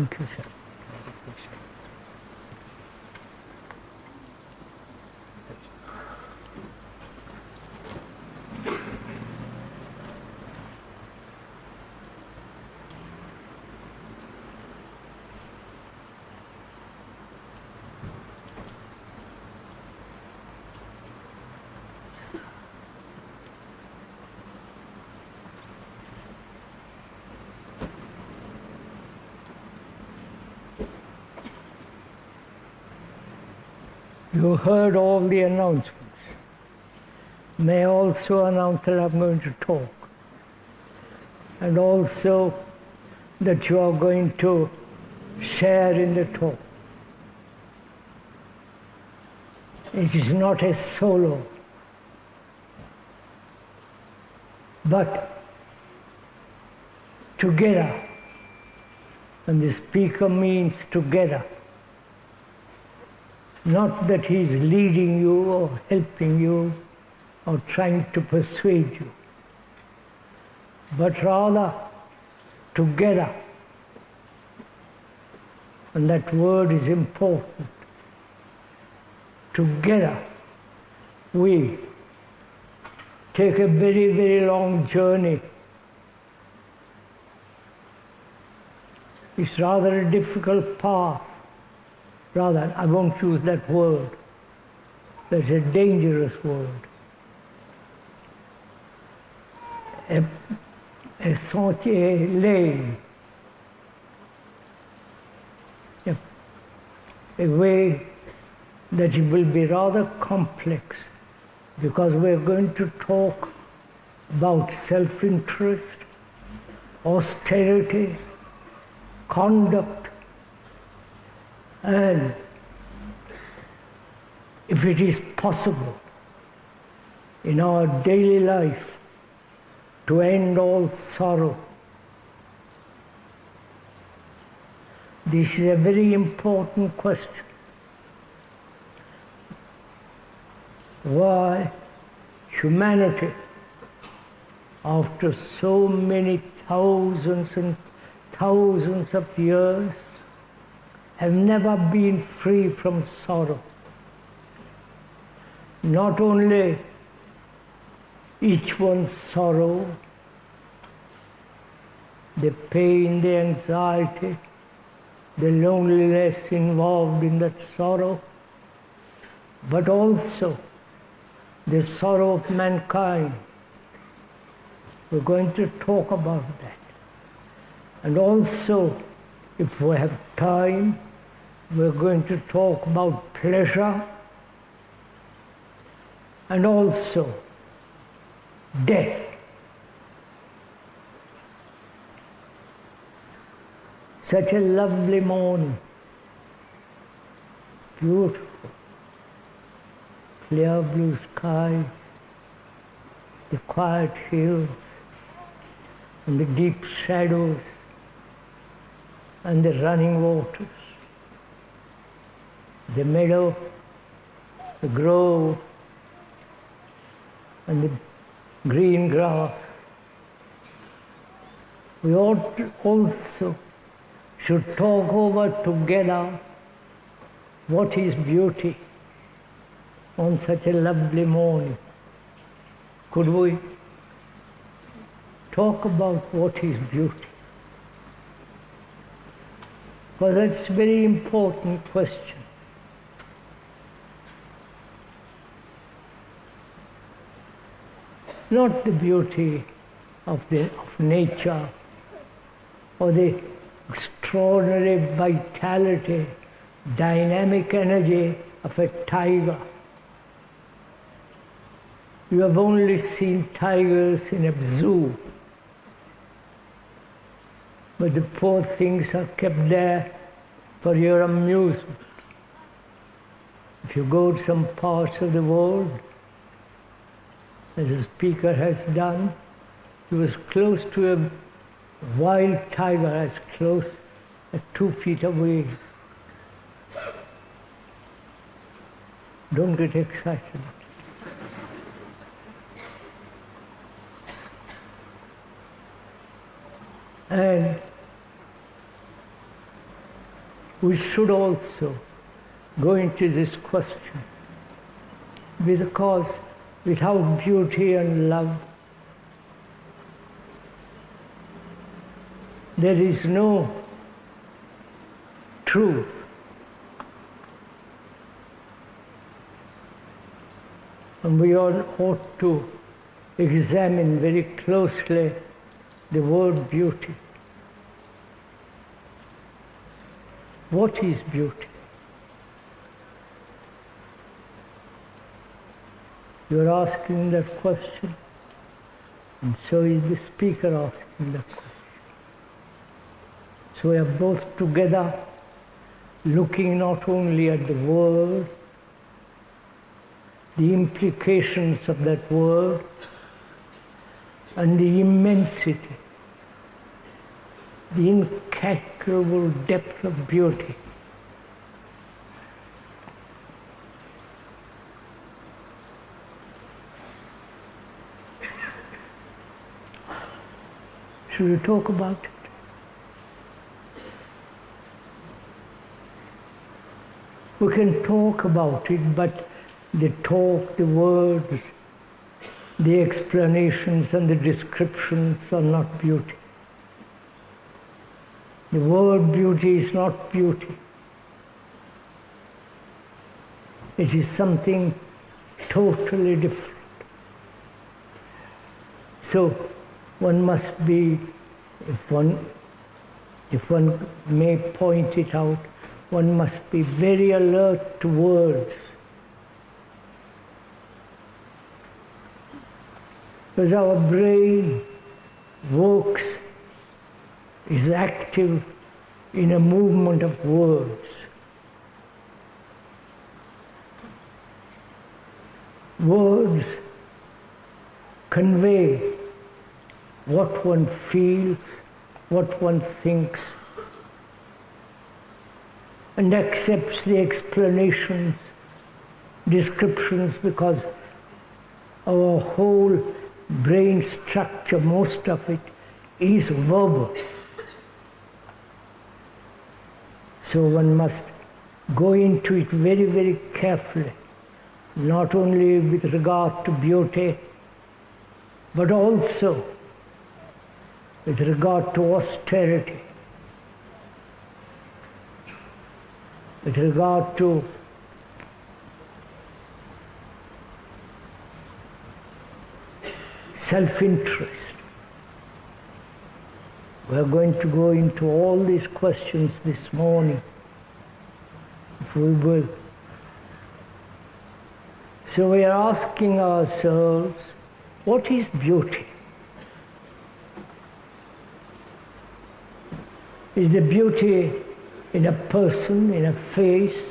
Thank you, sir. You heard all the announcements. May I also announce that I'm going to talk. And also that you are going to share in the talk. It is not a solo, but together. And the speaker means together. Not that he is leading you or helping you or trying to persuade you, but rather together. And that word is important. Together we take a very, very long journey. It's rather a difficult path. Rather, I won't use that word. That's a dangerous word. A sentier lane, a way that it will be rather complex, because we're going to talk about self-interest, austerity, conduct, and if it is possible in our daily life to end all sorrow. This is a very important question. Why humanity, after so many thousands and thousands of years, have never been free from sorrow. Not only each one's sorrow, the pain, the anxiety, the loneliness involved in that sorrow, but also the sorrow of mankind. We're going to talk about that. And also, if we have time, we're going to talk about pleasure and also death. Such a lovely morning, beautiful, clear blue sky, the quiet hills and the deep shadows and the running waters, the meadow, the grove, and the green grass. We also should talk over together what is beauty on such a lovely morning. Could we talk about what is beauty? Because that's a very important question. Not the beauty of nature or the extraordinary vitality, dynamic energy of a tiger. You have only seen tigers in a zoo, but the poor things are kept there for your amusement. If you go to some parts of the world, as the speaker has done, he was close to a wild tiger, as close as 2 feet away. Don't get excited. And we should also go into this question, because without beauty and love, there is no truth. And we all ought to examine very closely the word beauty. What is beauty? You are asking that question, and so is the speaker asking that question. So we are both together looking not only at the word, the implications of that word, and the immensity, the incalculable depth of beauty. Should we talk about it? We can talk about it, but the talk, the words, the explanations and the descriptions are not beauty. The word beauty is not beauty. It is something totally different. So one must be, if one may point it out, one must be very alert to words. Because our brain works, is active in a movement of words. Words convey what one feels, what one thinks, and accepts the explanations, descriptions, because our whole brain structure, most of it, is verbal. So one must go into it very, very carefully, not only with regard to beauty, but also with regard to austerity, with regard to self-interest. We are going to go into all these questions this morning, if we will. So we are asking ourselves, what is beauty? Is the beauty in a person, in a face?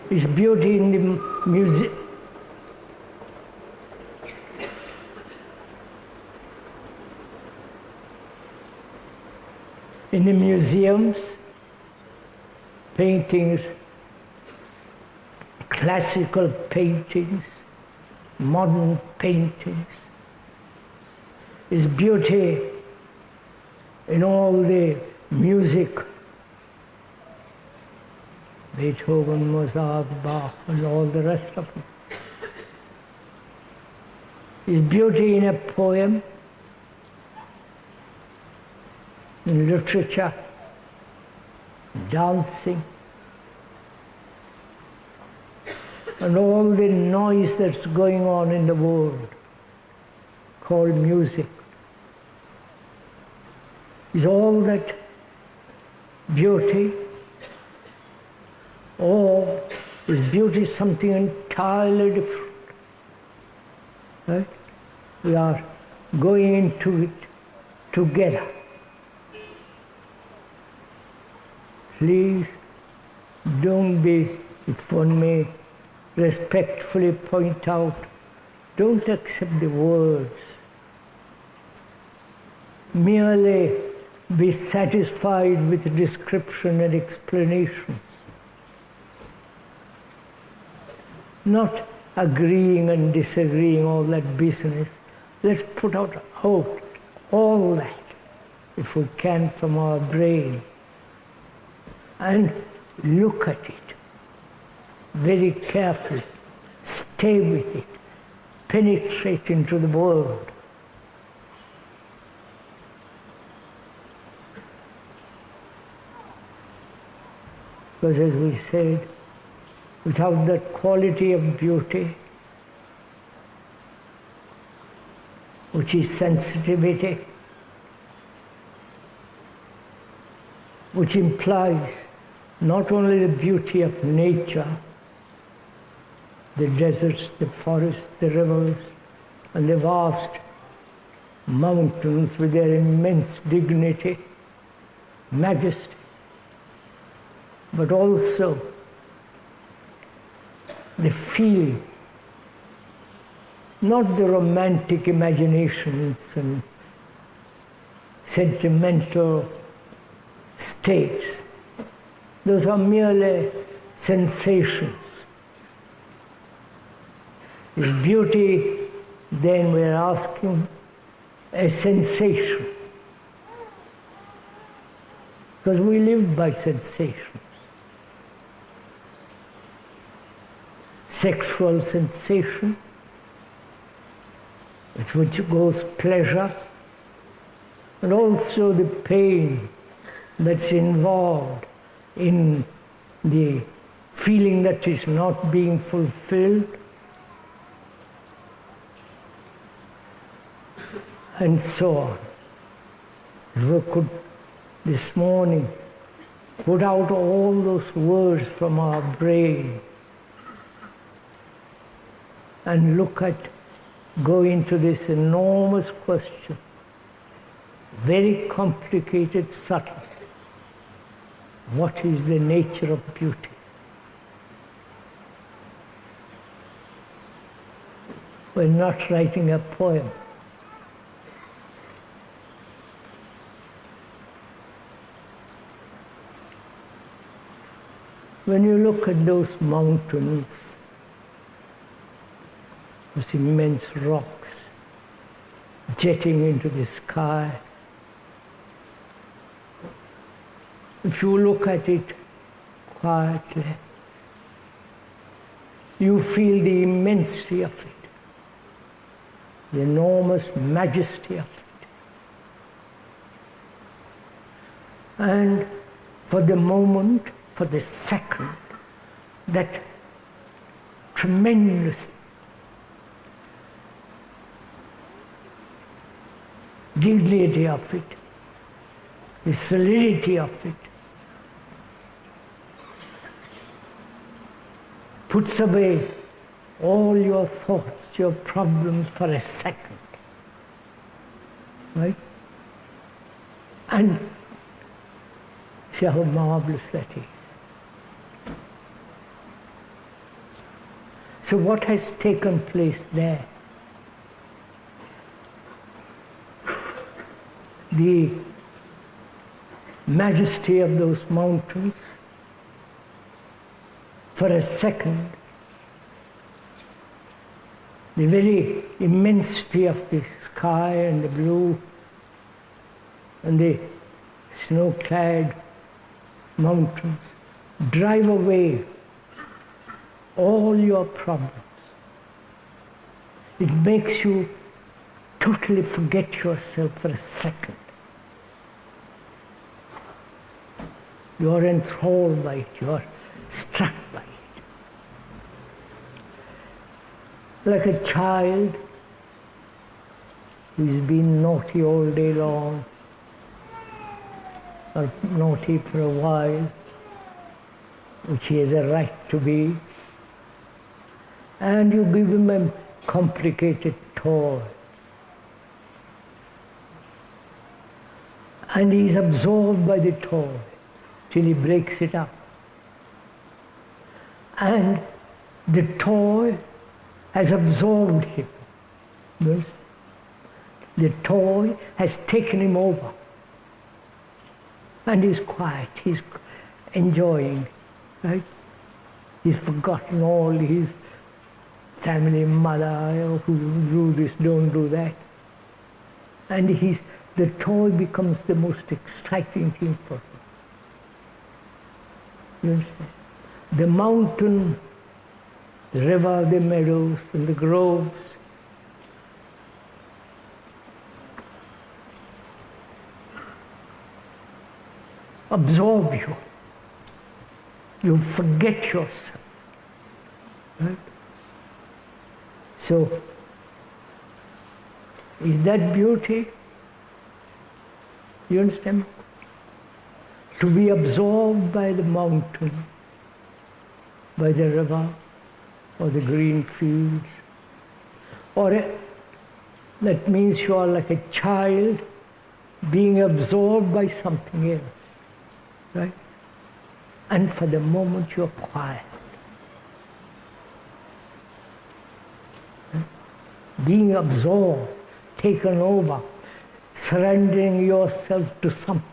Is beauty in the music? In the museums, paintings, classical paintings, modern paintings? Is beauty in all the music, Beethoven, Mozart, Bach, and all the rest of them? Is beauty in a poem, in literature, dancing, and all the noise that's going on in the world called music? Is all that beauty? Or is beauty something entirely different? Right? We are going into it together. Please don't be, if one may respectfully point out, don't accept the words. Merely be satisfied with description and explanation. Not agreeing and disagreeing, all that business. Let's put out all that. if we can, from our brain and look at it very carefully, stay with it, penetrate into the world. Because as we said, without that quality of beauty, which is sensitivity, which implies not only the beauty of nature, the deserts, the forests, the rivers, and the vast mountains with their immense dignity, majesty, but also the feeling, not the romantic imaginations and sentimental states. Those are merely sensations. Is beauty, then we're asking, a sensation? Because we live by sensations. Sexual sensation, with which goes pleasure, and also the pain that's involved in the feeling that is not being fulfilled, and so on. If we could this morning put out all those words from our brain and go into this enormous question, very complicated, subtle. What is the nature of beauty? We're not writing a poem. When you look at those mountains, those immense rocks jetting into the sky, if you look at it quietly, you feel the immensity of it, the enormous majesty of it. And for the moment, for the second, that tremendous dignity of it, the solidity of it, puts away all your thoughts, your problems for a second, right? And see how marvelous that is. So what has taken place there? The majesty of those mountains, for a second, the very immensity of the sky and the blue and the snow-clad mountains drive away all your problems. It makes you totally forget yourself for a second. You are enthralled by it, you are struck by it. Like a child who's been naughty all day long, or naughty for a while, which he has a right to be, and you give him a complicated toy. And he is absorbed by the toy till he breaks it up. And the toy has absorbed him. Yes? The toy has taken him over. And he's quiet, he's enjoying, right? He's forgotten all his family, mother, who do this, don't do that. And he's the toy becomes the most exciting thing for him. You understand? The mountain, the river, the meadows, and the groves absorb you. You forget yourself. Right? So, is that beauty? You understand? To be absorbed by the mountain, by the river, or the green fields. Or that means you are like a child being absorbed by something else. Right? And for the moment you're quiet. Being absorbed, taken over, surrendering yourself to something.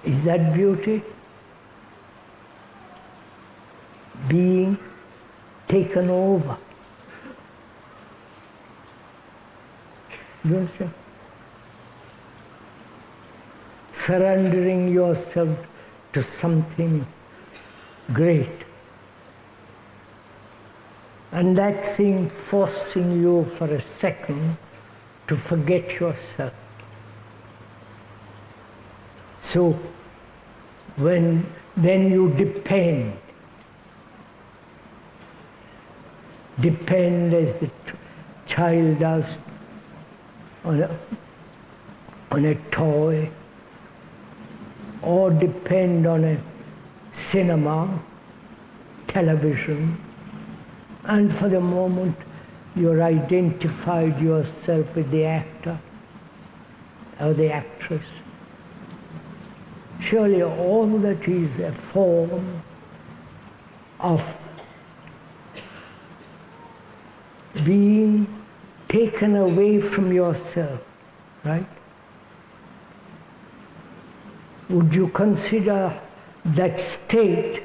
Is that beauty? Being taken over. You understand? Surrendering yourself to something great. And that thing forcing you for a second to forget yourself. So then you depend as the child does on a toy, or depend on a cinema, television, and for the moment you're identified yourself with the actor or the actress. Surely all that is a form of being taken away from yourself, right? Would you consider that state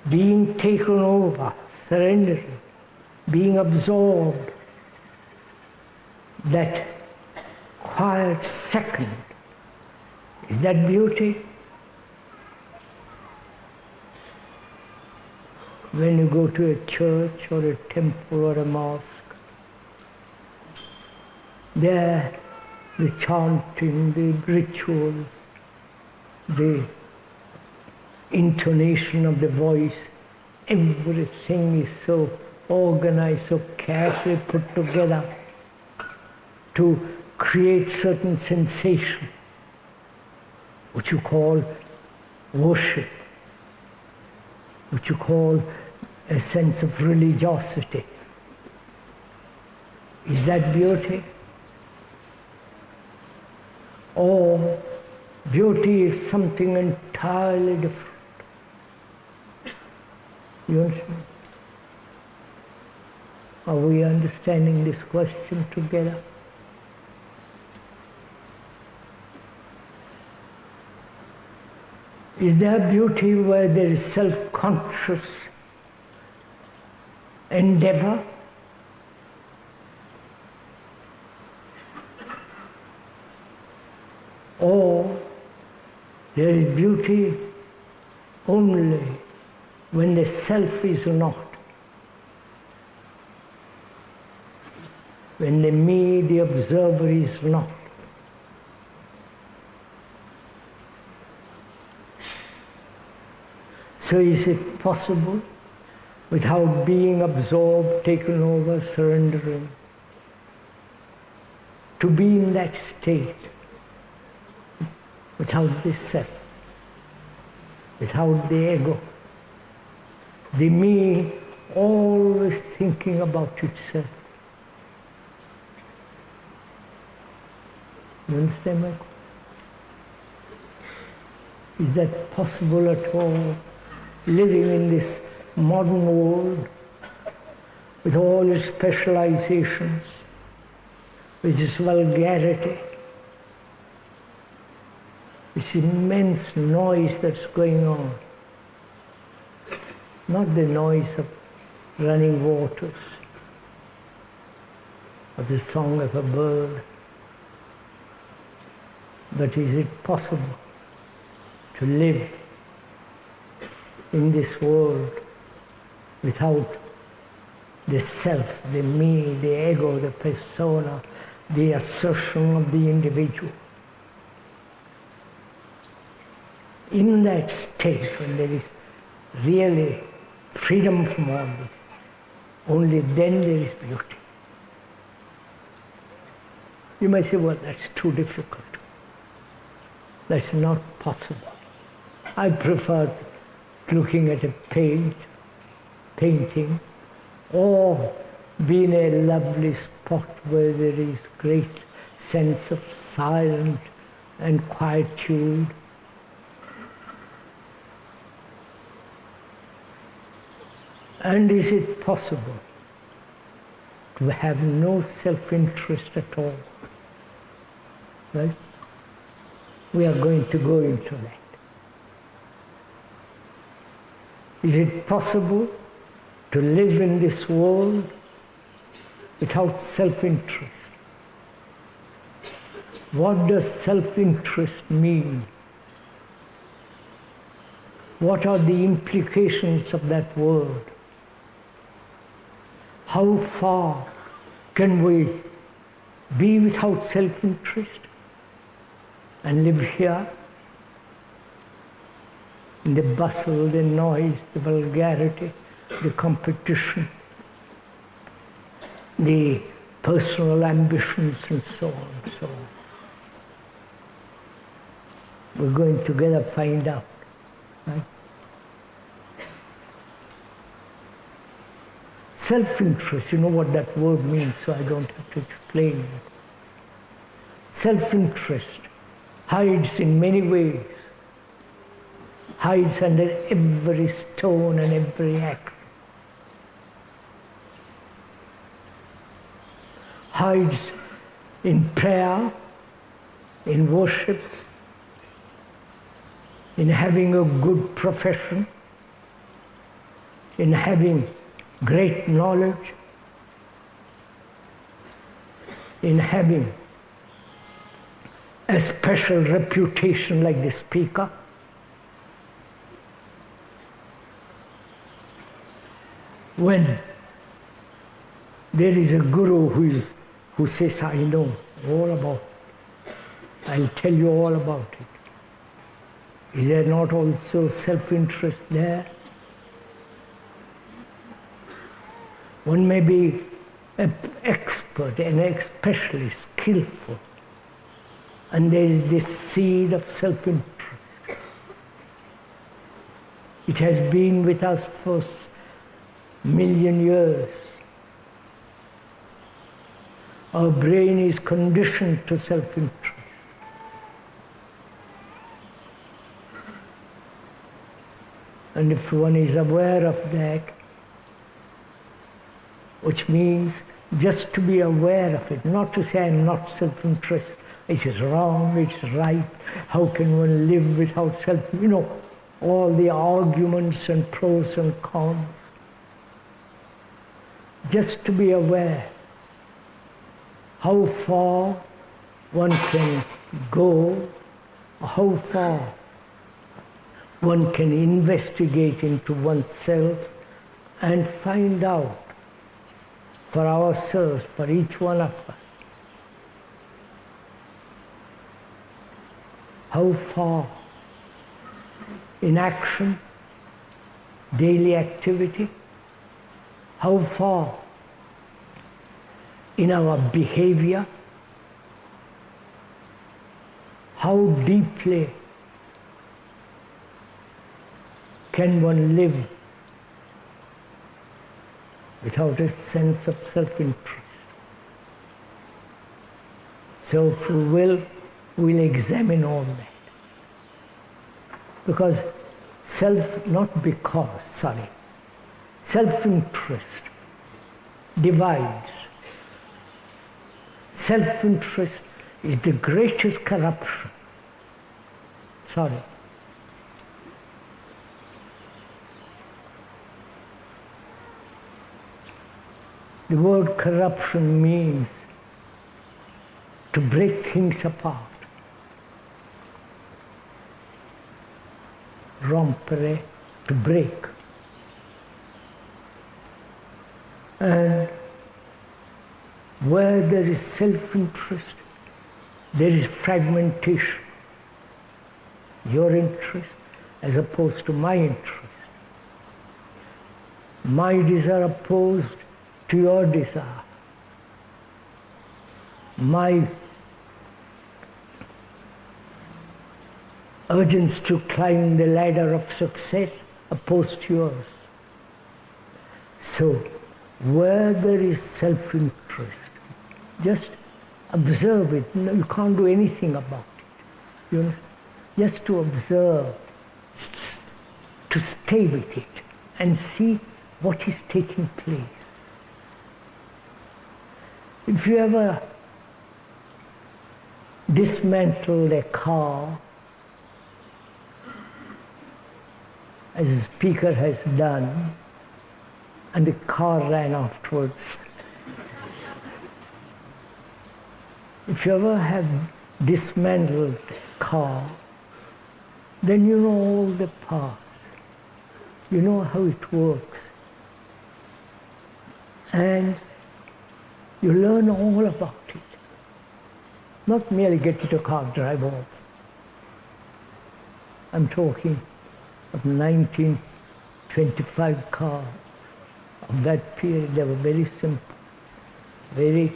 being taken over, surrendering, being absorbed, that quiet second? Is that beauty? When you go to a church or a temple or a mosque, there the chanting, the rituals, the intonation of the voice, everything is so organized, so carefully put together to create certain sensation, which you call worship, which you call a sense of religiosity. Is that beauty? Or beauty is something entirely different? You understand? Are we understanding this question together? Is there beauty where there is self-conscious endeavor? Or there is beauty only when the self is not, when the me, the observer, is not. So is it possible, without being absorbed, taken over, surrendering, to be in that state, without the self, without the ego, the me always thinking about itself? You understand my question? Is that possible at all? Living in this modern world with all its specializations, with its vulgarity, this immense noise that's going on. Not the noise of running waters, or the song of a bird. But is it possible to live in this world without the self, the me, the ego, the persona, the assertion of the individual? In that state, when there is really freedom from all this, only then there is beauty. You may say, well, that's too difficult. That's not possible. I prefer looking at a page, painting, or being a lovely spot where there is great sense of silence and quietude. And is it possible to have no self-interest at all? Right? We are going to go into that. Is it possible to live in this world without self-interest? What does self-interest mean? What are the implications of that word? How far can we be without self-interest and live here in the bustle, the noise, the vulgarity, the competition, the personal ambitions, and so on and so on? We're going together find out, right? Self-interest, you know what that word means, so I don't have to explain it. Self-interest hides in many ways, hides under every stone and every act, hides in prayer, in worship, in having a good profession, in having great knowledge, in having a special reputation like the speaker. When there is a guru who says, I know all about it, I'll tell you all about it. Is there not also self-interest there? One may be an expert and especially skillful, and there is this seed of self-interest. It has been with us for million years. Our brain is conditioned to self-interest. And if one is aware of that, which means just to be aware of it, not to say I'm not self-interested, it is wrong, it's right, how can one live without self, all the arguments and pros and cons. Just to be aware how far one can go, how far one can investigate into oneself and find out for ourselves, for each one of us, how far in action, daily activity, how far in our behavior, how deeply can one live without a sense of self-interest. So if we will, we'll examine all that. Because self-interest divides. Self-interest is the greatest corruption. The word corruption means to break things apart. Rompere, to break. And where there is self-interest, there is fragmentation. Your interest as opposed to my interest. My desire opposed to your desire. My urgence to climb the ladder of success opposed to yours. So, where there is self-interest, just observe it. No, you can't do anything about it. You understand? Just to observe, to stay with it and see what is taking place. If you ever dismantled a car, as the speaker has done, and the car ran afterwards. If you ever have dismantled a car, then you know all the parts. You know how it works. And you learn all about it. Not merely get into a car, drive off. I'm talking of 1925 cars. Of that period, they were very simple, very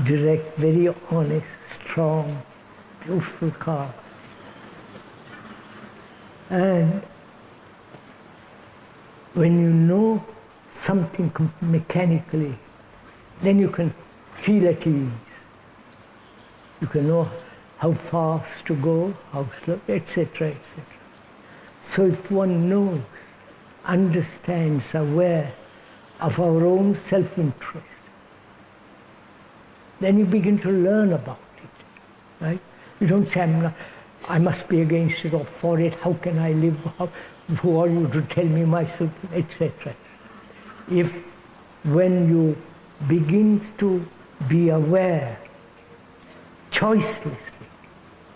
direct, very honest, strong, beautiful cars. And when you know something mechanically, then you can feel at ease. You can know how fast to go, how slow, etc., etc. So if one knows, understands, aware of our own self-interest, then you begin to learn about it, right? You don't say, I must be against it or for it, how can I live, who are you to tell me myself, etc. If when you begin to be aware, choicelessly,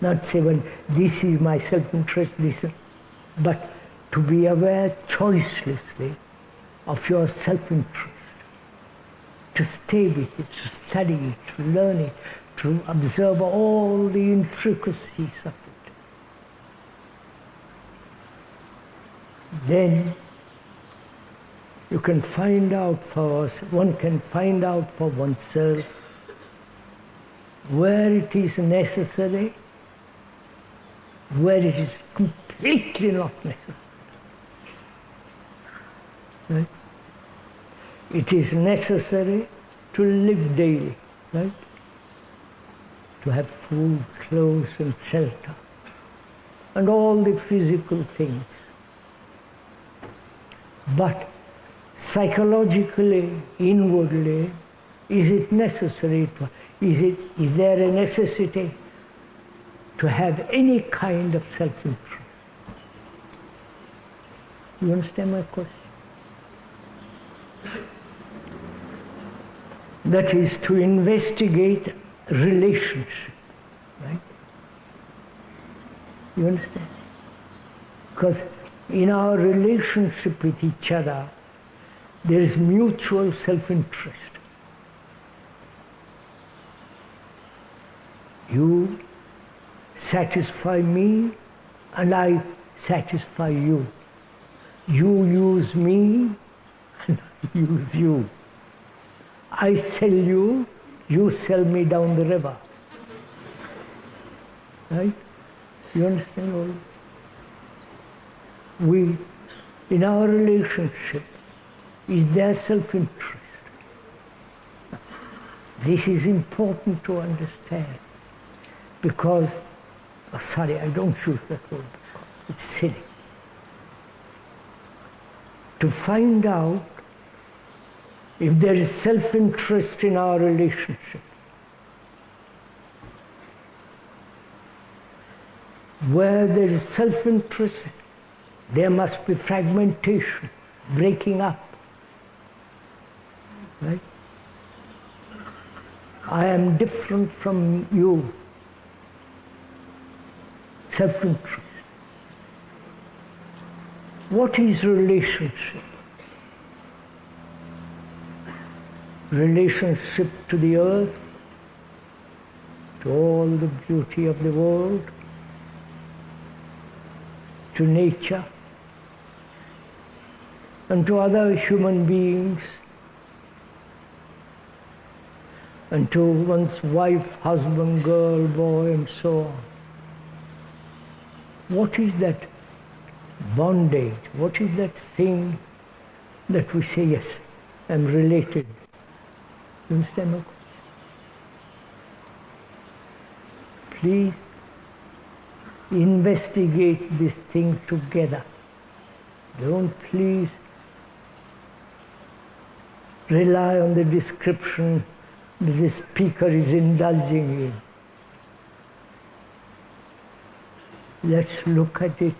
not say, well, this is my self-interest, but to be aware choicelessly of your self-interest, to stay with it, to study it, to learn it, to observe all the intricacies of it. Then you can find out for us, one can find out for oneself where it is necessary, where it is completely not necessary. Right? It is necessary to live daily, right? To have food, clothes and shelter, and all the physical things. But psychologically, inwardly, is it necessary to, is there a necessity to have any kind of self-interest? You understand my question? That is to investigate relationship, right? You understand? Because in our relationship with each other, there is mutual self-interest. You satisfy me and I satisfy you. You use me and I use you. I sell you, you sell me down the river. Right? You understand all? We, in our relationship, is there self-interest. This is important to understand because, sorry, I don't use that word, it's silly. To find out if there is self-interest in our relationship, where there is self-interest, there must be fragmentation, breaking up, right? I am different from you. Self-interest. What is relationship? Relationship to the earth, to all the beauty of the world, to nature, and to other human beings, and to one's wife, husband, girl, boy, and so on. What is that bondage? What is that thing that we say, yes, I'm related? You understand? Please investigate this thing together. Don't please rely on the description that the speaker is indulging in. Let's look at it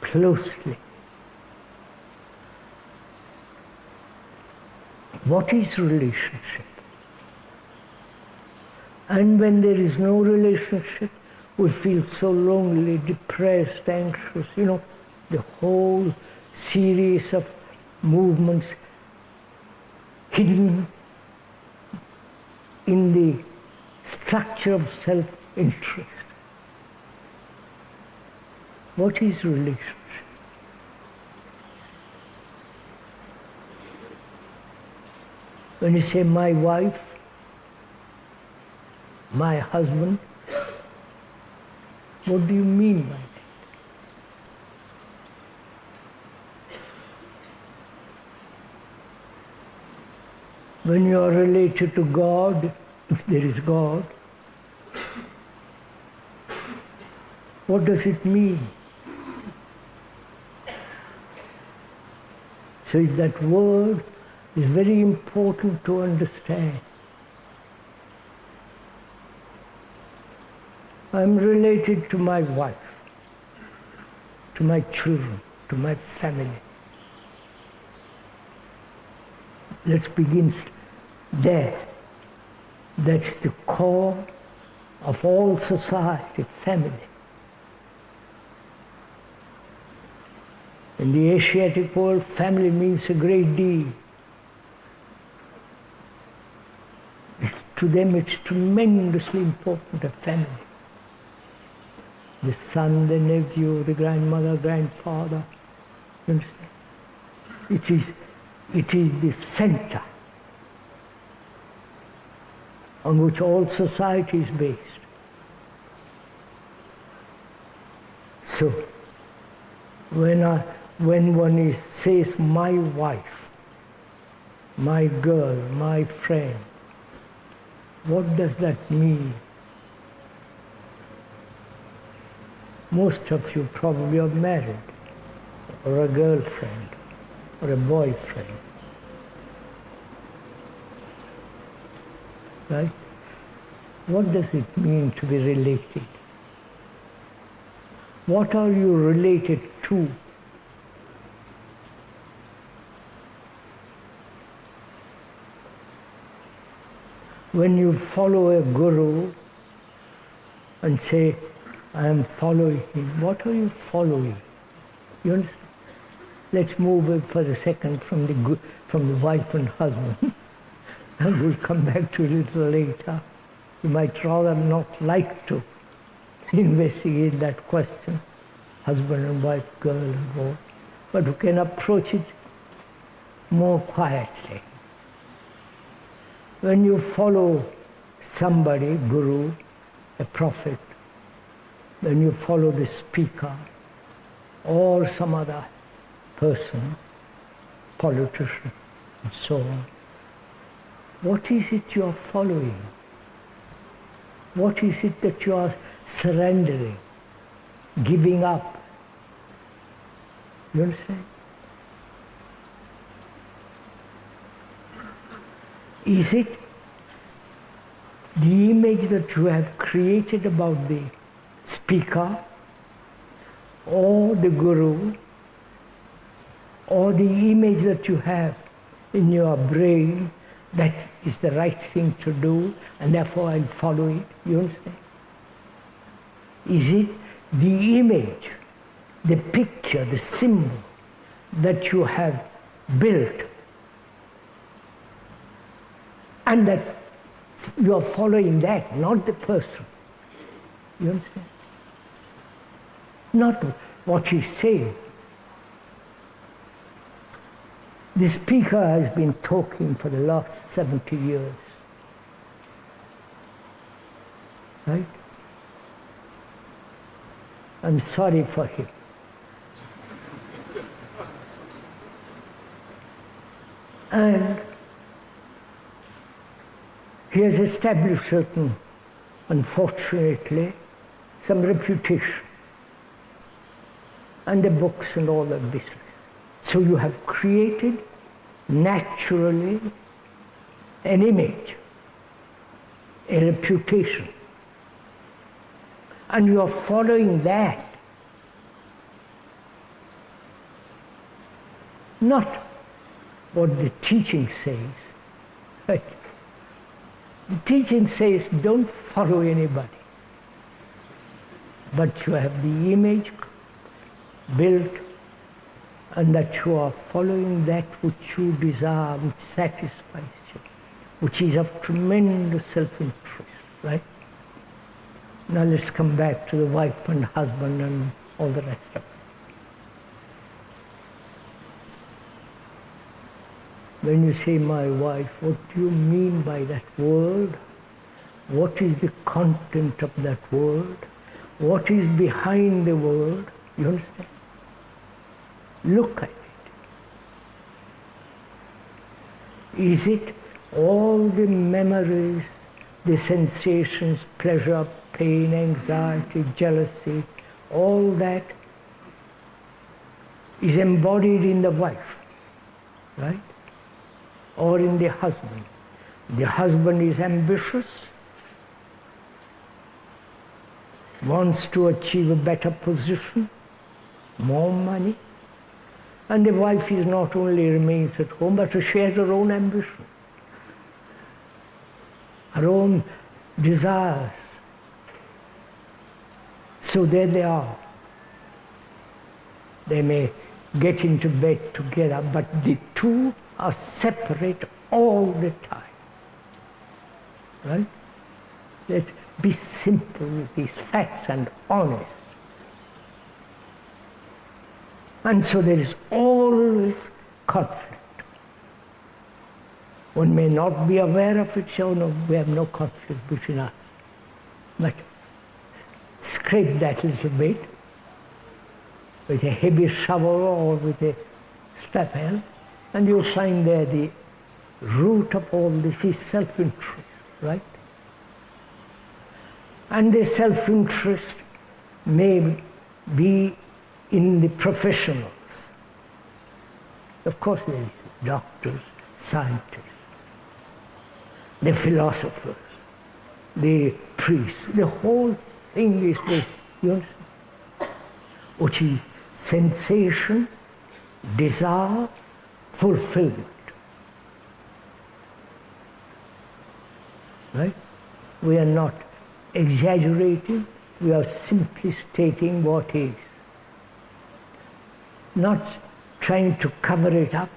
closely. What is relationship? And when there is no relationship, we feel so lonely, depressed, anxious, the whole series of movements hidden in the structure of self-interest. What is relationship? When you say my wife, my husband, what do you mean by that? When you are related to God, if there is God, what does it mean? So that word is very important to understand. I'm related to my wife, to my children, to my family. Let's begin there. That's the core of all society, family. In the Asiatic world, family means a great deal. To them, it's tremendously important, a family. The son, the nephew, the grandmother, grandfather. You understand? It is the center on which all society is based. So, when one says my wife, my girl, my friend, what does that mean? Most of you probably are married, or a girlfriend, or a boyfriend. Right? What does it mean to be related? What are you related to? When you follow a guru and say, I am following him, what are you following? You understand? Let's move for a second from the wife and husband. And we'll come back to it a little later. You might rather not like to investigate that question, husband and wife, girl and boy, but we can approach it more quietly. When you follow somebody, guru, a prophet, when you follow the speaker or some other person, politician, and so on, what is it you are following? What is it that you are surrendering, giving up? You understand? Is it the image that you have created about the speaker or the guru, or the image that you have in your brain that is the right thing to do, and therefore I'll follow it. You understand? Is it the image, the picture, the symbol that you have built, and that you are following that, not the person? You understand? Not what he's saying. The speaker has been talking for the last 70 years. Right? I'm sorry for him. And he has established certain, unfortunately, some reputation. And the books and all that business. So you have created naturally an image, a reputation. And you are following that. Not what the teaching says. Right? The teaching says don't follow anybody. But you have the image built, and that you are following that which you desire, which satisfies you, which is of tremendous self-interest, right? Now let's come back to the wife and husband and all the rest of it. When you say my wife, what do you mean by that word? What is the content of that word? What is behind the word? You understand? Look at it. Is it all the memories, the sensations, pleasure, pain, anxiety, jealousy, all that is embodied in the wife, right? Or in the husband. The husband is ambitious, wants to achieve a better position, more money, and the wife is not only remains at home, but she has her own ambition, her own desires. So there they are. They may get into bed together, but the two are separate all the time. Right? Let's be simple with these facts and honest. And so there is always conflict. One may not be aware of it, so no, we have no conflict between us. But scrape that little bit with a heavy shovel or with a stapel, and you'll find there the root of all this is self-interest, right? And the self-interest may be in the professionals. Of course there is doctors, scientists, the philosophers, the priests. The whole thing is this, you understand? Which is sensation, desire, fulfillment. Right? We are not exaggerating, we are simply stating what is. Not trying to cover it up,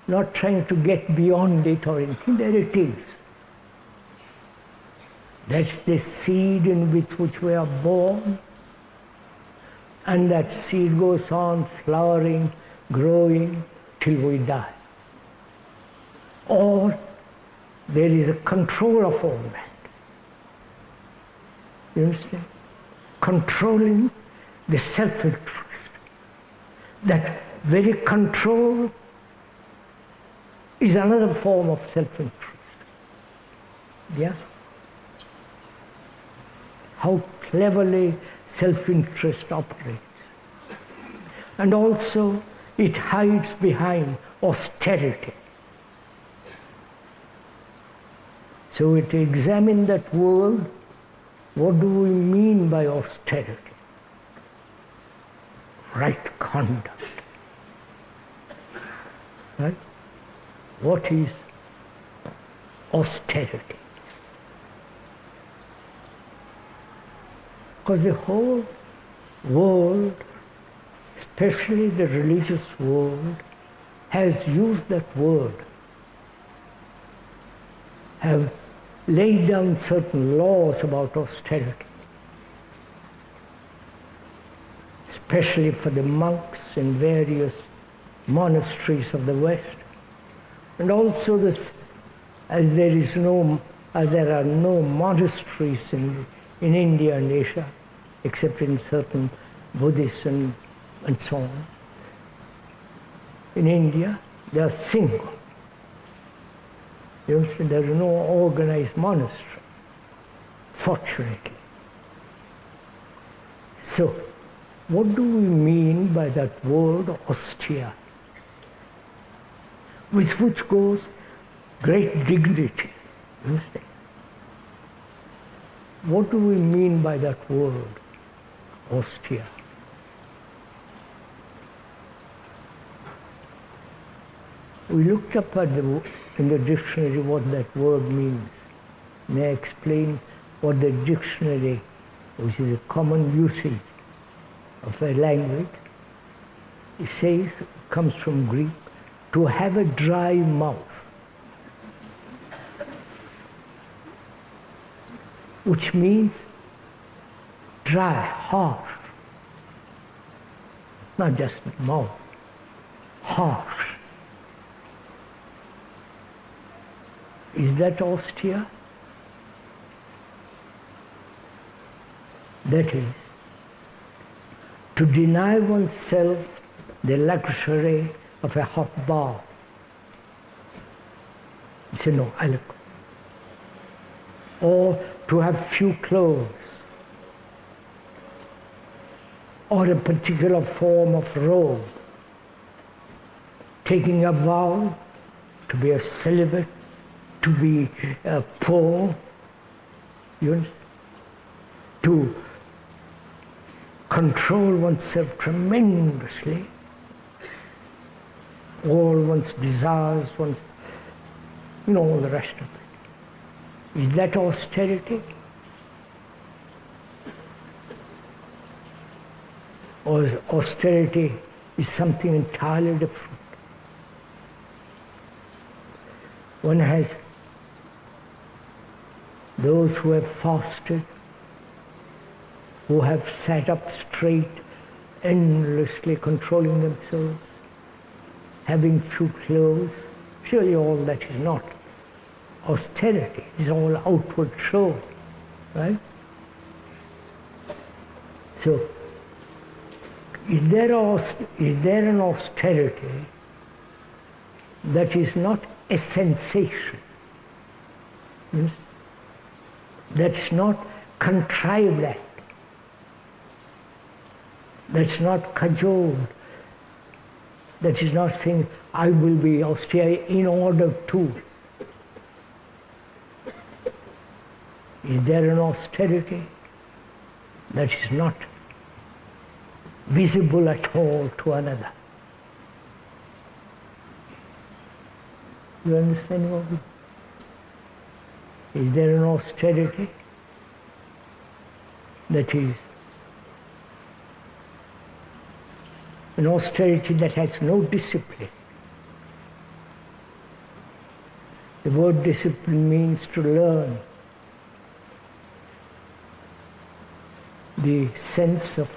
not trying to get beyond it or anything. There it is. That's the seed in which we are born, and that seed goes on flowering, growing till we die. Or there is a control of all that. You understand? Controlling the self-interest. That very control is another form of self-interest. Yeah? How cleverly self-interest operates. And also it hides behind austerity. So to examine that word, what do we mean by austerity? Right conduct. Right? What is austerity. Because the whole world, especially the religious world, has used that word, have laid down certain laws about austerity, especially for the monks in various monasteries of the West. And also this, as there are no monasteries in India and Asia, except in certain Buddhists and so on. In India, they are single. You understand? There is no organized monastery, fortunately. So, what do we mean by that word austere? With which goes great dignity. You understand? What do we mean by that word, austere? We looked up in the dictionary what that word means. May I explain what the dictionary, which is a common usage of a language, it says, it comes from Greek, to have a dry mouth, which means dry, harsh, not just mouth, harsh. Is that austere? That is, to deny oneself the luxury of a hot bath. It's no eloquent. Or to have few clothes, or a particular form of robe, taking a vow to be a celibate, to be poor, to control oneself tremendously, all one's desires, all the rest of it. Is that austerity? Or austerity is something entirely different? One has those who have fasted, who have sat up straight, endlessly controlling themselves, having few clothes. Surely all that is not austerity, it's all outward show, right? So, is there an austerity that is not a sensation? Yes? That's not contrived act. That's not cajoled. That is not saying, I will be austere in order to. Is there an austerity that is not visible at all to another? You understand what we? Is there an austerity that is an austerity that has no discipline? The word discipline means to learn the sense of,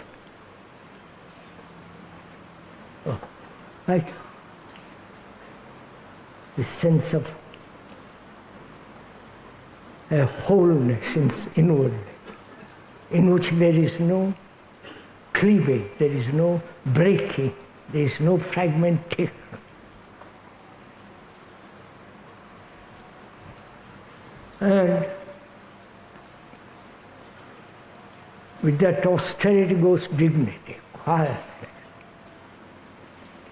right? The sense of a wholeness inwardly, in which there is no cleavage, there is no breaking, there is no fragmentation. And with that austerity goes dignity, quietness.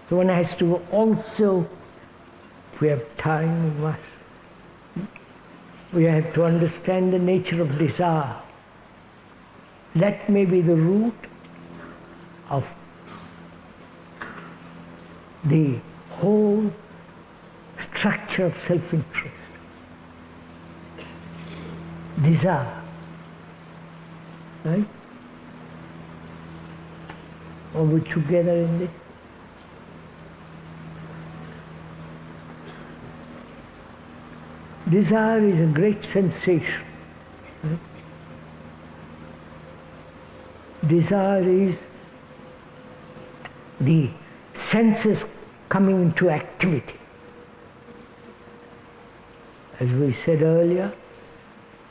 So one has to also, if we have time, we have to understand the nature of desire. That may be the root of the whole structure of self-interest. desire. Right? Are we together in this? Desire is a great sensation. Right? Desire is the senses coming into activity. As we said earlier,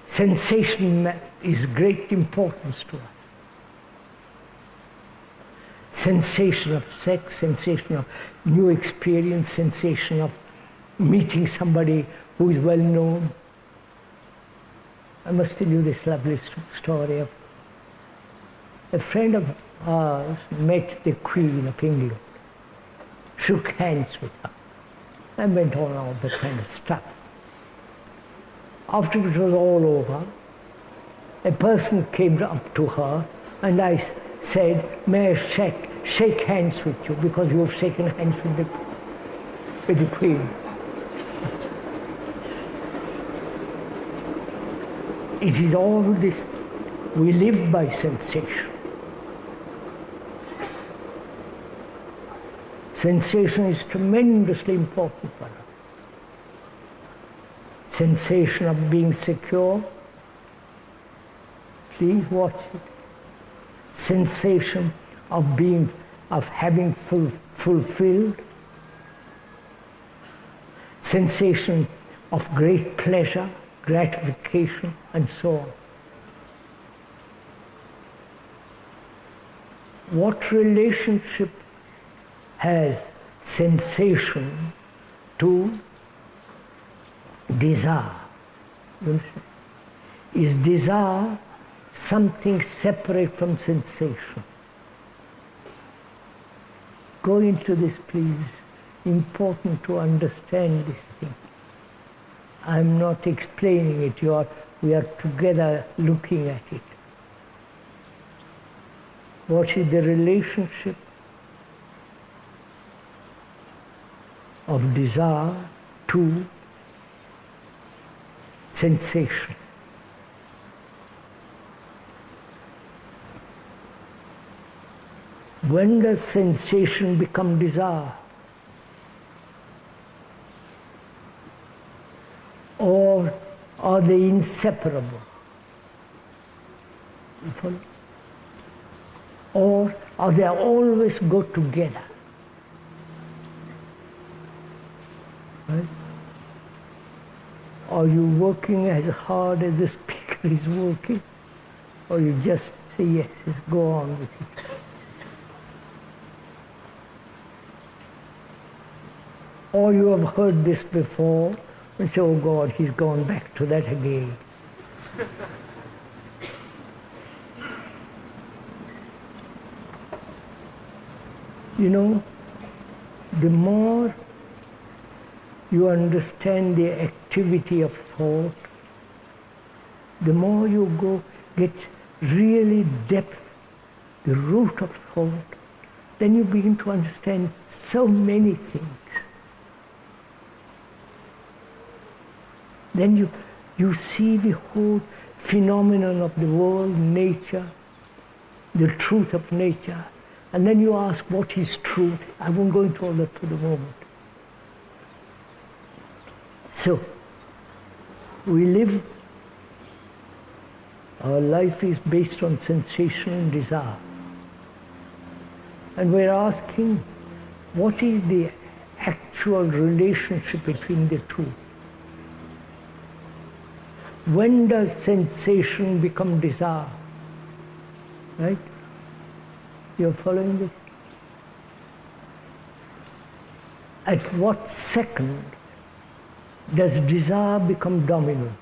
sensation is great importance to us. Sensation of sex, sensation of new experience, sensation of meeting somebody who is well known. I must tell you this lovely story of a friend of ours met the Queen of England, shook hands with her, and went on all that kind of stuff. After it was all over, a person came up to her and I said, may I shake hands with you because you have shaken hands with the Queen. It is all this, we live by sensation. Sensation is tremendously important for us. Sensation of being secure, please watch it. Sensation of having fulfilled. Sensation of great pleasure, gratification, and so on. What relationship has sensation to desire? You understand? Is desire something separate from sensation? Go into this, please. Important to understand this thing. I'm not explaining it, we are together looking at it. What is the relationship of desire to sensation? When does sensation become desire? Or are they inseparable? You follow? Or are they always go together? Right? Are you working as hard as the speaker is working? Or you just say, yes, go on with it? Or you have heard this before and say, oh God, he's gone back to that again. You know, the more you understand the activity of thought, the more you get really depth, the root of thought, then you begin to understand so many things. Then you see the whole phenomenon of the world, nature, the truth of nature, and then you ask what is truth. I won't go into all that for the moment. So, we live, our life is based on sensation and desire. And we're asking, what is the actual relationship between the two? When does sensation become desire? Right? You're following this? At what second does desire become dominant?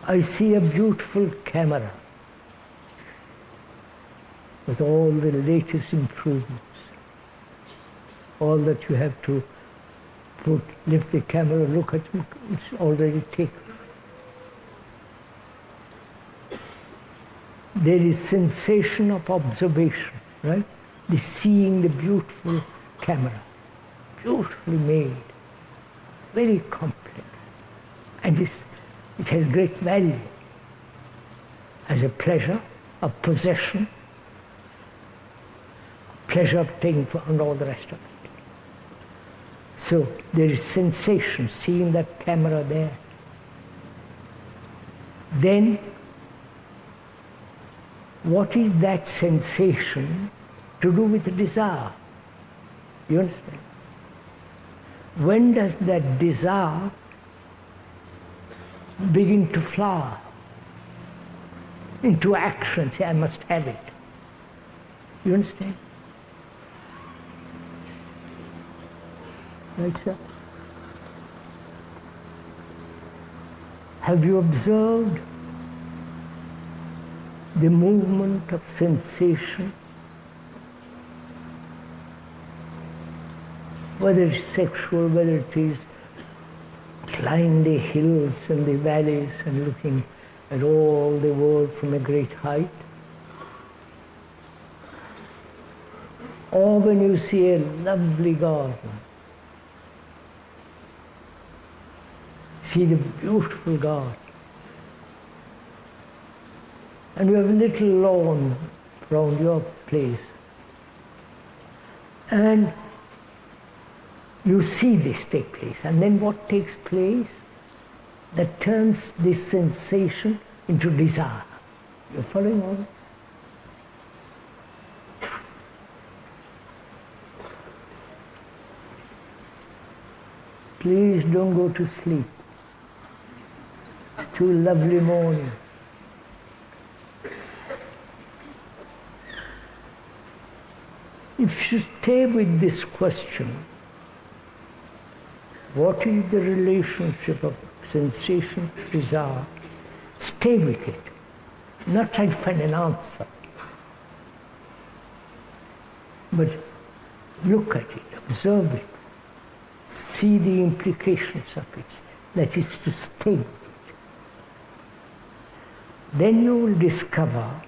I see a beautiful camera with all the latest improvements. All that you have to lift the camera, look at it, it's already taken. There is sensation of observation, right? The seeing the beautiful camera. beautifully made, very complex, and it has great value as a pleasure of possession, pleasure of taking for and all the rest of it. So there is sensation, seeing that camera there. Then, what is that sensation to do with desire? You understand? When does that desire begin to flower into action, say, I must have it? You understand? Right, sir? Have you observed the movement of sensation? Whether it's sexual, whether it is climbing the hills and the valleys and looking at all the world from a great height, or when you see a lovely garden, see the beautiful garden, and you have a little lawn around your place, and you see this take place, and then what takes place? That turns this sensation into desire. You're following all this? Please don't go to sleep. It's too lovely morning. If you stay with this question, what is the relationship of sensation to desire? Stay with it. Not try to find an answer, but look at it, observe it, see the implications of it. That is to stay with it. Then you will discover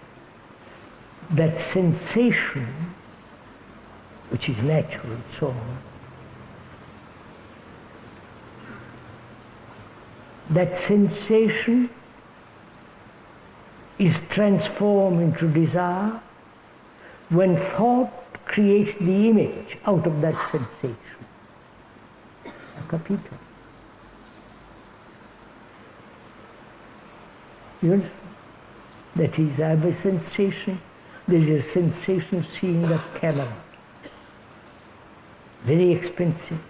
that sensation, which is natural and so on, that sensation is transformed into desire when thought creates the image out of that sensation. Capito? You understand? That is, I have a sensation, there is a sensation of seeing that camera. Very expensive,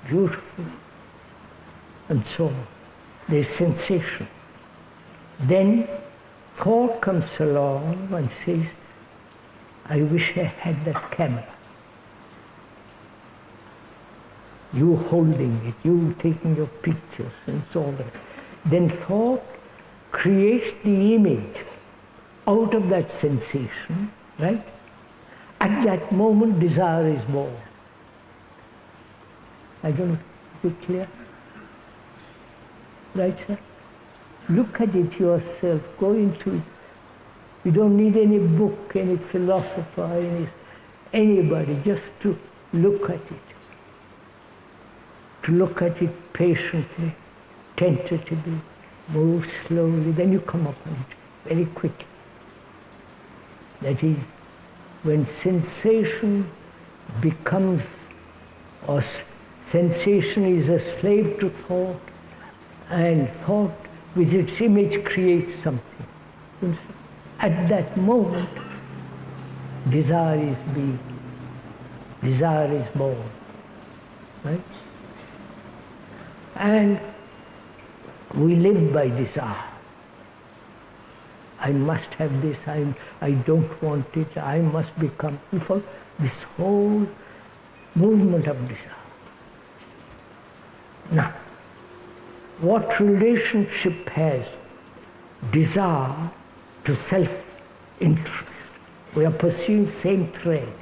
beautiful, and so on. There is sensation. Then thought comes along and says, I wish I had that camera. You holding it, you taking your pictures and so on. Then thought creates the image out of that sensation, right? At that moment, desire is born. I don't know, is it clear? Right, sir? Look at it yourself, go into it. You don't need any book, any philosopher, anybody, just to look at it. To look at it patiently, tentatively, move slowly, then you come upon it very quickly. That is, when sensation becomes, or sensation is a slave to thought, and thought with its image creates something. At that moment, desire is born, right? And we live by desire. I must have this, I don't want it, I must become. For this whole movement of desire. Now, what relationship has desire to self-interest? We are pursuing the same thread.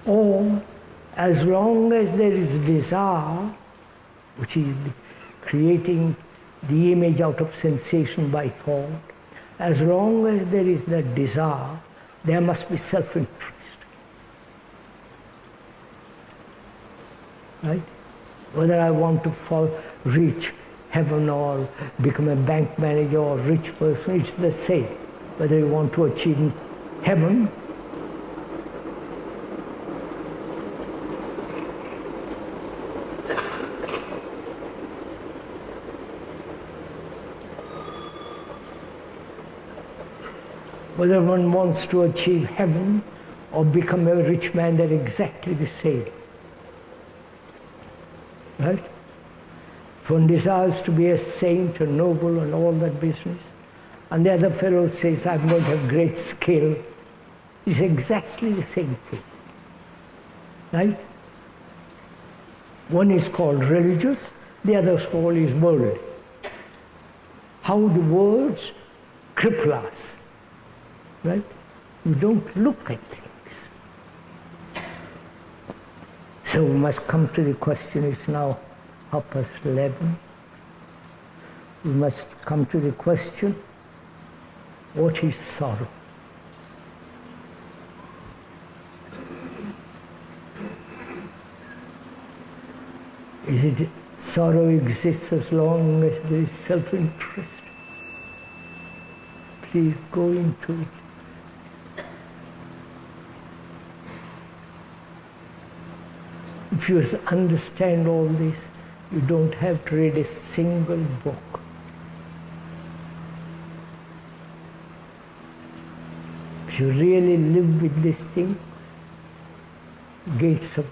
Or, as long as there is desire, which is creating the image out of sensation by thought, As long as there is that desire, there must be self-interest. Right? Whether I want to reach heaven or become a bank manager or rich person, it's the same. Whether you want to achieve heaven, whether one wants to achieve heaven or become a rich man, they're exactly the same. Right? If one desires to be a saint, a noble, and all that business, and the other fellow says, I'm going to have great skill, it's exactly the same thing. Right? One is called religious, the other is called worldly. How the words cripple us. Right? We don't look at things. So we must come to the question, it's now 11:30. We must come to the question, what is sorrow? Is it sorrow exists as long as there is self-interest? Please go into it. If you understand all this, you don't have to read a single book. If you really live with this thing, gates of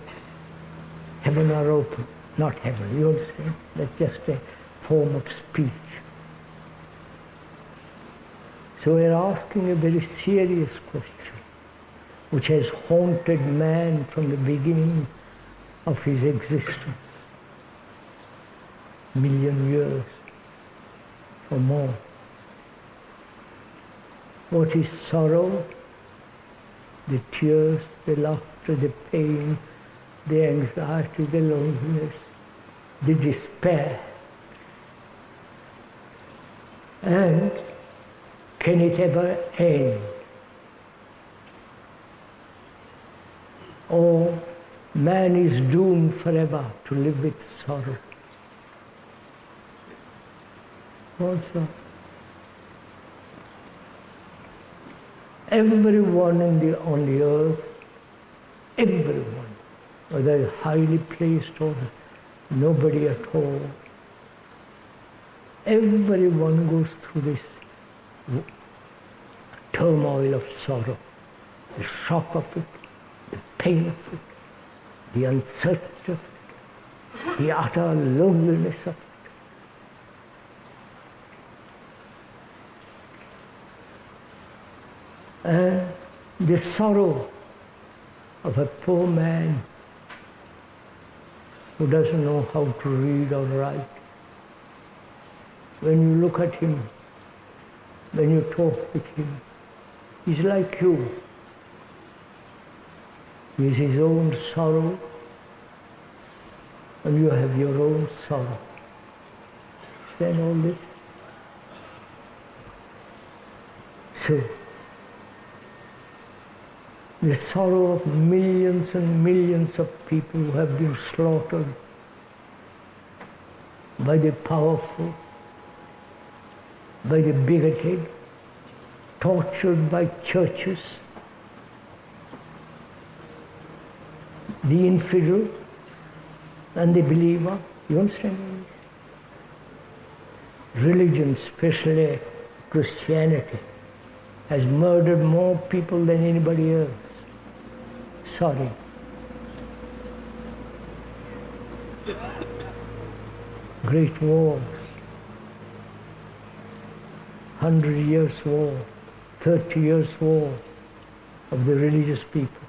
heaven are open. Not heaven, you understand? That's just a form of speech. So we're asking a very serious question, which has haunted man from the beginning of his existence, million years or more. What is sorrow? The tears, the laughter, the pain, the anxiety, the loneliness, the despair. And can it ever end? Or man is doomed forever to live with sorrow. Also, everyone on the earth, everyone, whether highly placed or nobody at all, everyone goes through this turmoil of sorrow, the shock of it, the pain of it, the uncertainty of it, the utter loneliness of it. And the sorrow of a poor man who doesn't know how to read or write. When you look at him, when you talk with him, he's like you. He has his own sorrow, and you have your own sorrow. Understand all this? So, the sorrow of millions and millions of people who have been slaughtered by the powerful, by the bigoted, tortured by churches, the infidel and the believer. You understand? Religion, especially Christianity, has murdered more people than anybody else. Sorry. Great wars, 100 years war, 30 years war of the religious people,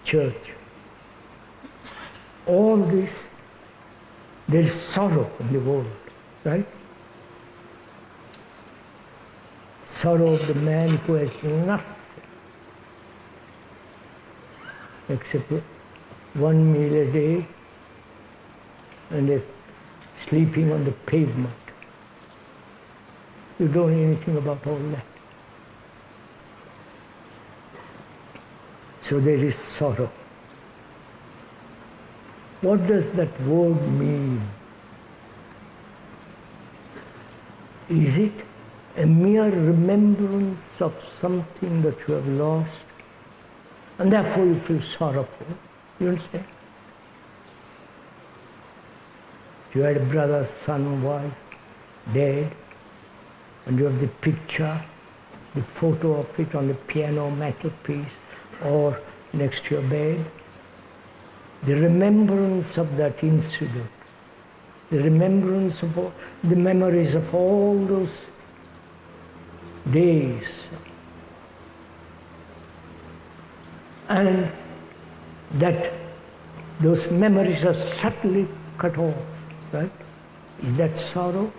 church. All this, there is sorrow in the world, right? Sorrow of the man who has nothing except 1 meal a day and sleeping on the pavement. You don't know anything about all that. So there is sorrow. What does that word mean? Is it a mere remembrance of something that you have lost, and therefore you feel sorrowful? You understand? You had a brother, son, wife, dead, and you have the picture, the photo of it on the piano mantelpiece or next to your bed. The remembrance of that incident, the remembrance of all, the memories of all those days, and that those memories are subtly cut off, right? Is that sorrow?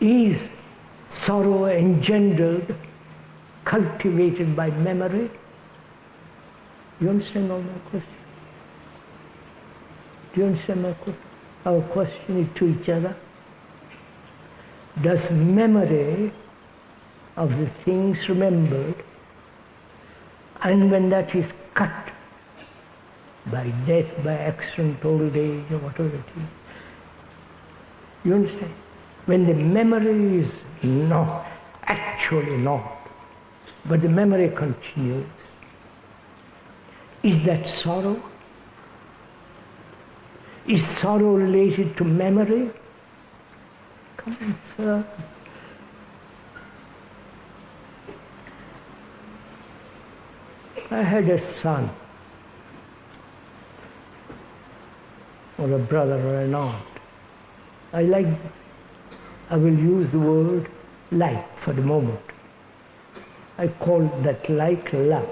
Is sorrow engendered, cultivated by memory? You understand all my question? Do you understand my question? Our question is to each other. Does memory of the things remembered, and when that is cut by death, by accident, old age, or whatever it is, you understand? When the memory is not, actually not, but the memory continues, is that sorrow? Is sorrow related to memory? Come on, sir. I had a son, or a brother or an aunt. I will use the word like for the moment. I call that like love.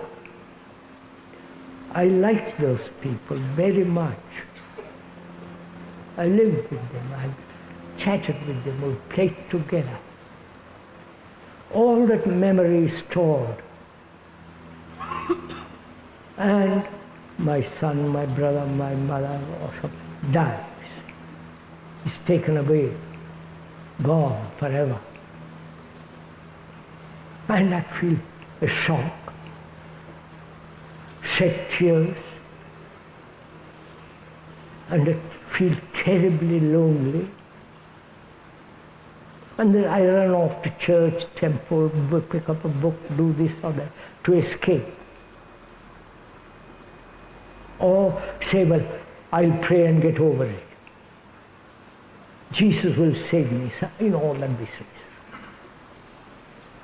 I liked those people very much. I lived with them, I chatted with them, we played together. All that memory is stored. And my son, my brother, my mother, or something dies. He's taken away, gone forever. And I feel a shock, shed tears, and I feel terribly lonely. And then I run off to church, temple, pick up a book, do this or that, to escape. Or say, well, I'll pray and get over it. Jesus will save me, you know, all that business.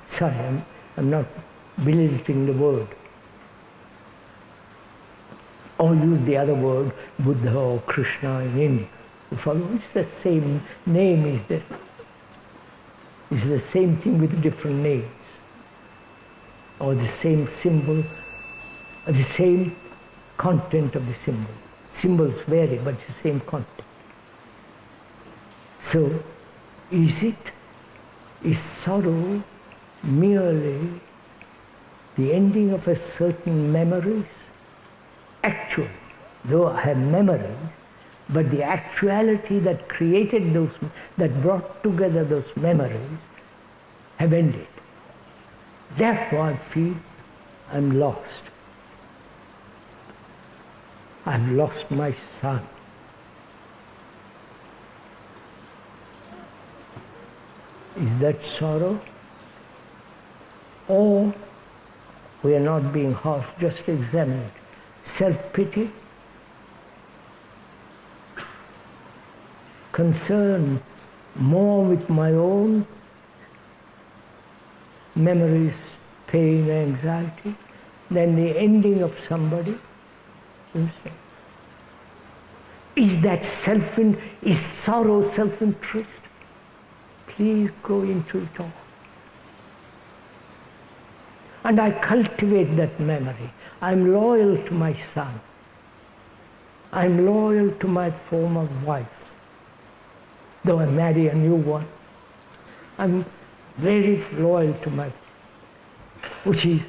Sorry, I'm not belittling the word. Or use the other word, Buddha or Krishna in India. You follow? It's the same name, is there? It's the same thing with different names. Or the same symbol, or the same content of the symbol. Symbols vary, but it's the same content. So, is sorrow merely the ending of a certain memories? Actually, though I have memories, but the actuality that created those, that brought together those memories, have ended. Therefore, I feel I'm lost. I've lost my son. Is that sorrow? Or we are not being harsh, just examine it. Self-pity, concern more with my own memories, pain, anxiety, than the ending of somebody. Is that is sorrow self-interest? Please go into it all. And I cultivate that memory. I'm loyal to my son. I'm loyal to my former wife. Though I marry a new one, I'm very loyal to my, which is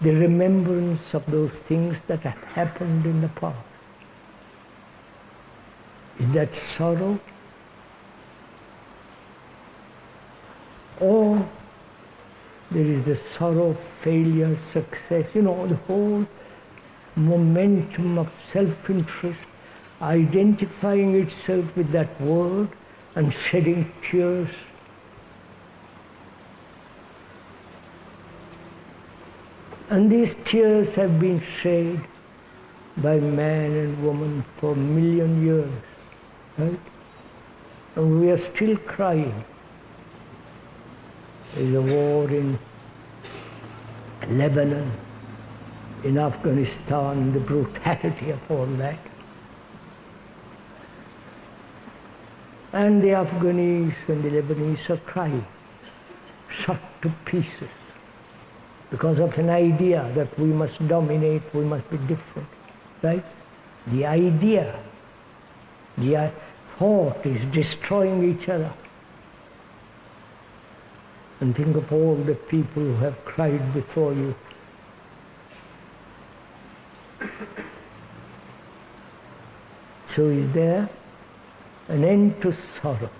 the remembrance of those things that have happened in the past. Is that sorrow? Or There is the sorrow of failure, success, the whole momentum of self-interest, identifying itself with that word and shedding tears. And these tears have been shed by man and woman for 1,000,000 years, right? And we are still crying. There is a war in Lebanon, in Afghanistan, the brutality of all that. And the Afghans and the Lebanese are crying, shot to pieces, because of an idea that we must dominate, we must be different, right? The idea, the thought is destroying each other. And think of all the people who have cried before you. So is there an end to sorrow?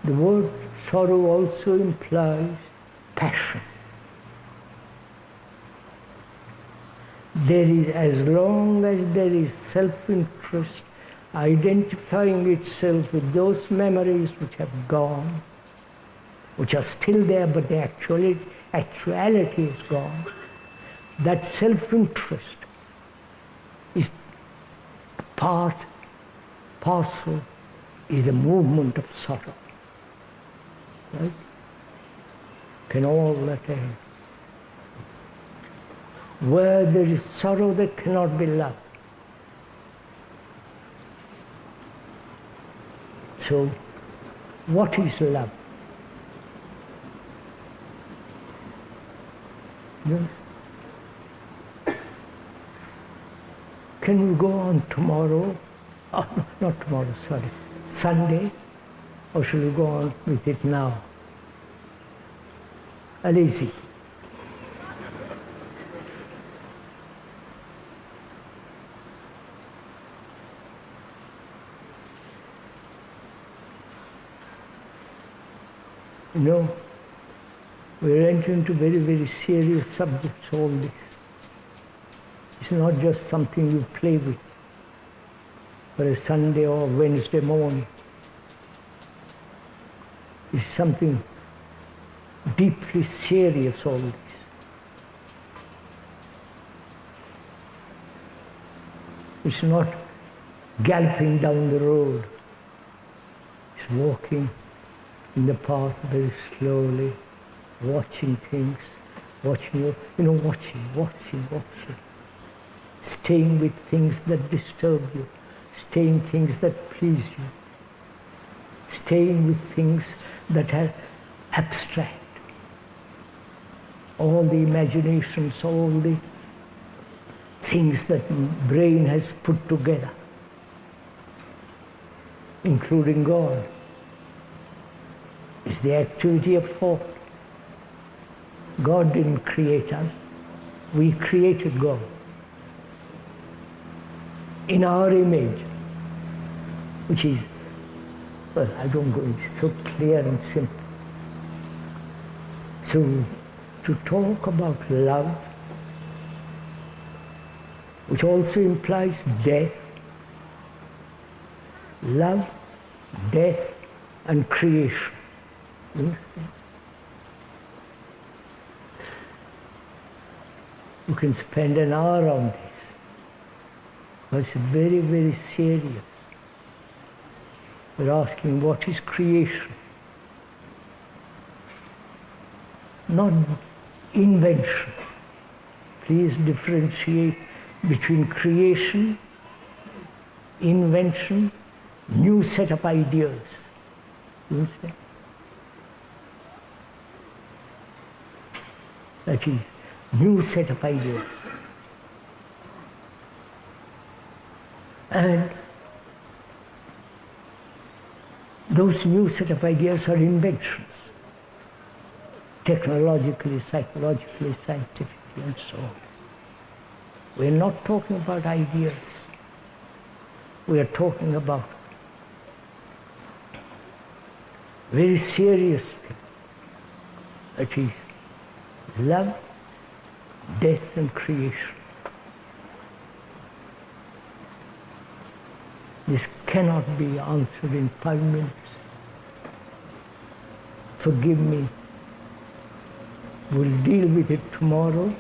The word sorrow also implies passion. There is, as long as there is self-interest, identifying itself with those memories which have gone, which are still there, but the actuality is gone, that self-interest is part, parcel, is the movement of sorrow. Right? Can all that end? Where there is sorrow, there cannot be love. So, what is love? Yes. Can we go on tomorrow? Oh, no, not tomorrow, sorry. Sunday? Or shall we go on with it now? Lazy. We're entering into very, very serious subjects, all this. It's not just something you play with for a Sunday or Wednesday morning. It's something deeply serious, all this. It's not galloping down the road. It's walking in the path very slowly, watching things, watching, staying with things that disturb you, staying things that please you, staying with things that are abstract. All the imaginations, all the things that brain has put together, including God, is the activity of thought. God didn't create us, we created God in our image, which is, well, I don't go, it's so clear and simple. So, to talk about love, which also implies death, love, death, and creation. You can spend an hour on this, but it's very, very serious. We're asking, what is creation? Not invention. Please differentiate between creation, invention, new set of ideas. You understand? That is, new set of ideas. And those new set of ideas are inventions, technologically, psychologically, scientifically, and so on. We're not talking about ideas. We are talking about very serious thing. That is love, death and creation. This cannot be answered in 5 minutes. Forgive me. We'll deal with it tomorrow,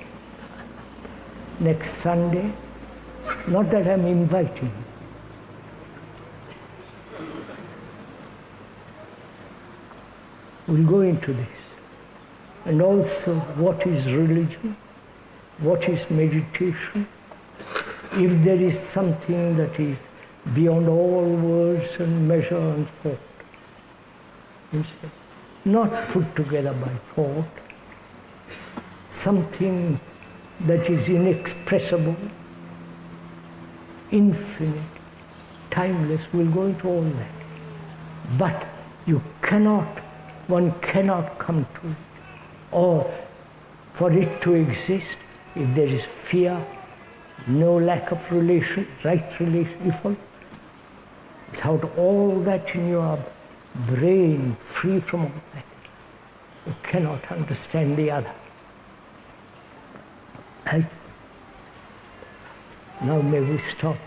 next Sunday. Not that I'm inviting you. We'll go into this. And also, what is religion? What is meditation? If there is something that is beyond all words and measure and thought, not put together by thought, something that is inexpressible, infinite, timeless, we'll go into all that. But one cannot come to it. Or for it to exist, if there is fear, no lack of relation, right relation, you follow? Without all that in your brain, free from all that, you cannot understand the other. And now may we stop.